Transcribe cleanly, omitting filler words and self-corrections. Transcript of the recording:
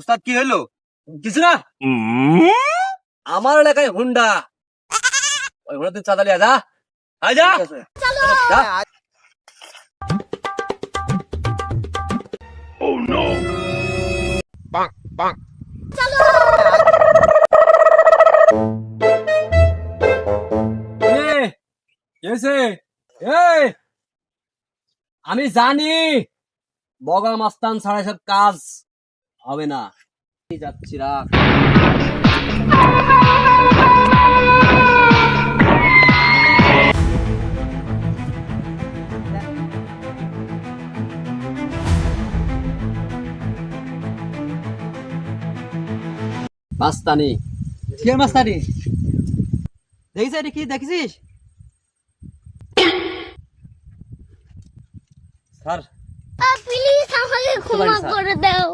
ওস্তাদ কি হলো কিছু না আমার এলাকায় হুন্ডা ওই হুন্ডা চাঁদা লিয়া যা আয় যা যা। আমি জানি বগা মাস্তান ছাড়া সব কাজ হবে না যাচ্ছি রাখ মাস্তানি কে মাস্টারি দেখিস এটা কি দেখছিস স্যার প্লিজ আমাকে ক্ষমা করে দাও